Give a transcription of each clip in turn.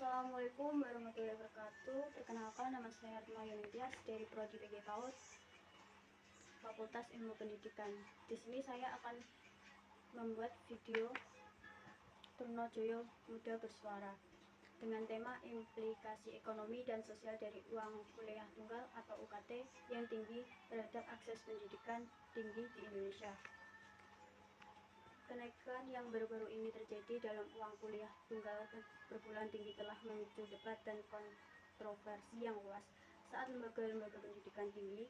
Assalamualaikum warahmatullahi wabarakatuh. Perkenalkan, nama saya Retno Yunityas dari Prodi PG PAUD, Fakultas Ilmu Pendidikan. Di sini saya akan membuat video Trunojoyo Muda Bersuara dengan tema implikasi ekonomi dan sosial dari uang kuliah tunggal atau UKT yang tinggi terhadap akses pendidikan tinggi di Indonesia. Kenaikan yang baru-baru ini terjadi dalam uang kuliah tunggal perguruan tinggi telah memicu debat dan kontroversi yang luas saat lembaga-lembaga pendidikan tinggi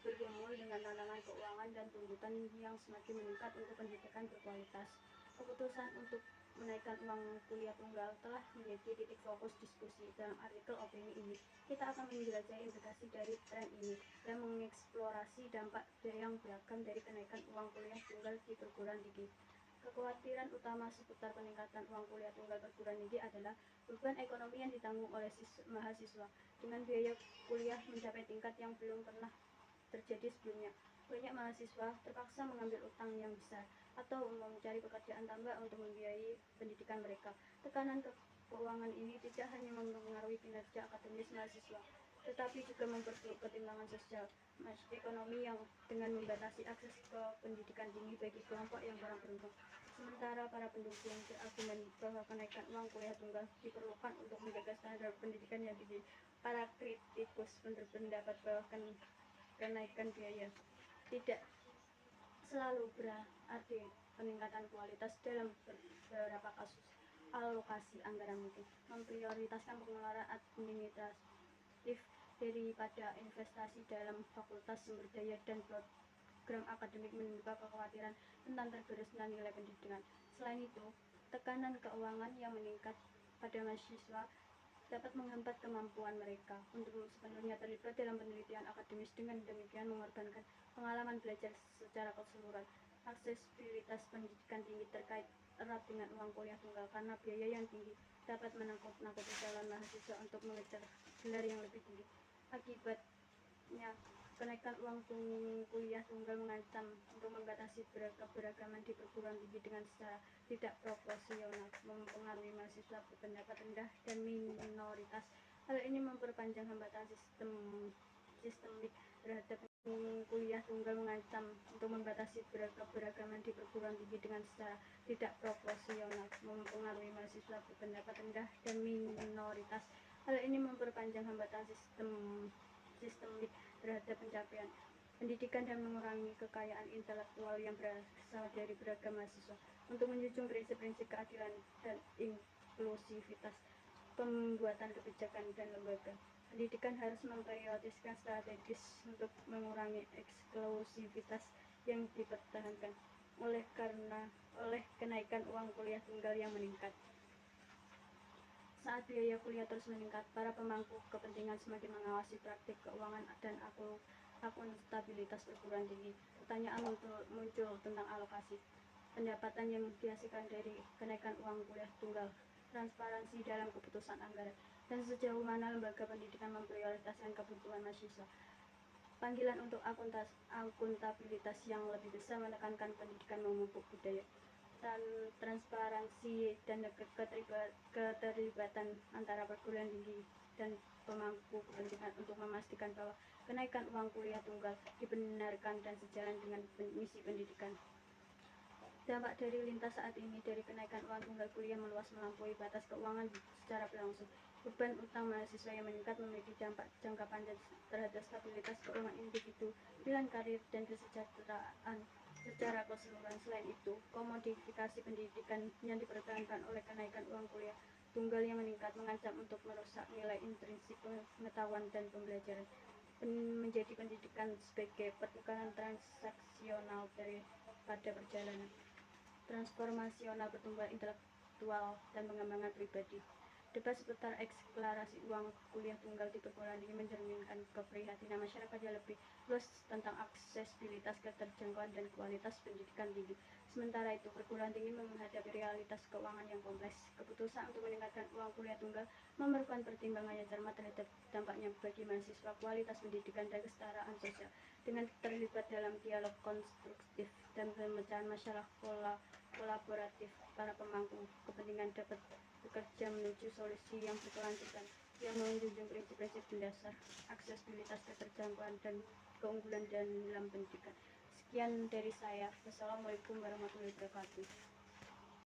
bergumul dengan tantangan keuangan dan tuntutan yang semakin meningkat untuk pendidikan berkualitas. Keputusan untuk menaikkan uang kuliah tunggal telah menjadi titik fokus diskusi. Dalam artikel opini ini, kita akan menjelajahi implikasi dari tren ini dan mengeksplorasi dampak yang beragam dari kenaikan uang kuliah tunggal di perguruan tinggi. Kekhawatiran utama seputar peningkatan uang kuliah tunggal perguruan tinggi adalah beban ekonomi yang ditanggung oleh mahasiswa dengan biaya kuliah mencapai tingkat yang belum pernah terjadi sebelumnya. Banyak mahasiswa terpaksa mengambil utang yang besar atau mencari pekerjaan tambah untuk membiayai pendidikan mereka. Tekanan keuangan ini tidak hanya mempengaruhi kinerja akademis mahasiswa, tetapi juga memperburuk pertimbangan sosial ekonomi yang dengan membatasi akses ke pendidikan tinggi bagi kelompok yang kurang beruntung. Sementara para pendukung berargumen bahwa kenaikan uang kuliah tunggal diperlukan untuk menjaga standar pendidikan yang tinggi. Para kritikus berpendapat bahwa kenaikan biaya tidak selalu berarti peningkatan kualitas. Dalam beberapa kasus, alokasi anggaran mungkin memprioritaskan pengeluaran administratif daripada investasi dalam fakultas, sumber daya, dan program akademik, menimbulkan kekhawatiran tentang tergerusnya nilai pendidikan. Selain itu, tekanan keuangan yang meningkat pada mahasiswa dapat menghambat kemampuan mereka untuk sepenuhnya terlibat dalam penelitian akademis, dengan demikian mengorbankan pengalaman belajar secara keseluruhan. Aksesibilitas pendidikan tinggi terkait erat dengan uang kuliah tunggal karena biaya yang tinggi dapat menakut-nakuti calon mahasiswa untuk mengejar gelar yang lebih tinggi. Akibatnya, kenaikan uang kuliah tunggal mengancam untuk membatasi keberagaman di perguruan tinggi dengan secara tidak proporsional, mempengaruhi mahasiswa berpendapat rendah dan minoritas. Hal ini memperpanjang hambatan sistemik terhadap kuliah tunggal, mengancam untuk membatasi keberagaman di perguruan tinggi dengan secara tidak proporsional, mempengaruhi mahasiswa berpendapat rendah dan minoritas. Hal ini memperpanjang hambatan sistemik terhadap pencapaian pendidikan dan mengurangi kekayaan intelektual yang berasal dari beragam mahasiswa. Untuk menjunjung prinsip-prinsip keadilan dan inklusivitas pembuatan kebijakan dan lembaga pendidikan harus memprioritaskan strategis untuk mengurangi eksklusivitas yang dipertahankan oleh kenaikan uang kuliah tunggal yang meningkat. Saat biaya kuliah terus meningkat, para pemangku kepentingan semakin mengawasi praktik keuangan dan akuntabilitas perguruan tinggi. Pertanyaan muncul tentang alokasi pendapatan yang dihasilkan dari kenaikan uang kuliah tunggal, transparansi dalam keputusan anggaran, dan sejauh mana lembaga pendidikan memprioritaskan kebutuhan mahasiswa. Panggilan untuk akuntabilitas yang lebih besar menekankan pendidikan memupuk budaya transparansi dan keterlibatan antara perguruan tinggi dan pemangku kepentingan untuk memastikan bahwa kenaikan uang kuliah tunggal dibenarkan dan sejalan dengan misi pendidikan. Dampak dari lintas saat ini dari kenaikan uang tunggal kuliah meluas melampaui batas keuangan secara berlangsung. Beban utang mahasiswa yang meningkat memiliki dampak jangka panjang terhadap stabilitas keuangan individu, pilihan karir, dan kesejahteraan secara keseluruhan. Selain itu, komodifikasi pendidikan yang dipertahankan oleh kenaikan uang kuliah tunggal yang meningkat mengancam untuk merusak nilai intrinsik pengetahuan dan pembelajaran, menjadi pendidikan sebagai pertukaran transaksional daripada perjalanan transformasional pertumbuhan intelektual dan pengembangan pribadi. Debat seputar eksklarasi uang kuliah tunggal di perguruan tinggi mencerminkan keprihatinan masyarakat yang lebih luas tentang aksesibilitas, keterjangkauan, dan kualitas pendidikan tinggi. Sementara itu, perguruan tinggi menghadapi realitas keuangan yang kompleks. Keputusan untuk meningkatkan uang kuliah tunggal memerlukan pertimbangan yang cermat terhadap dampaknya bagi mahasiswa, kualitas pendidikan, dan kesetaraan sosial. Dengan terlibat dalam dialog konstruktif dan pemecahan masalah kolaboratif. Para pemangku kepentingan dapat bekerja menuju solusi yang berkelanjutan yang menjunjung prinsip-prinsip mendasar, aksesibilitas, keterjangkauan, dan keunggulan dalam pendidikan. Sekian dari saya. Wassalamualaikum warahmatullahi wabarakatuh.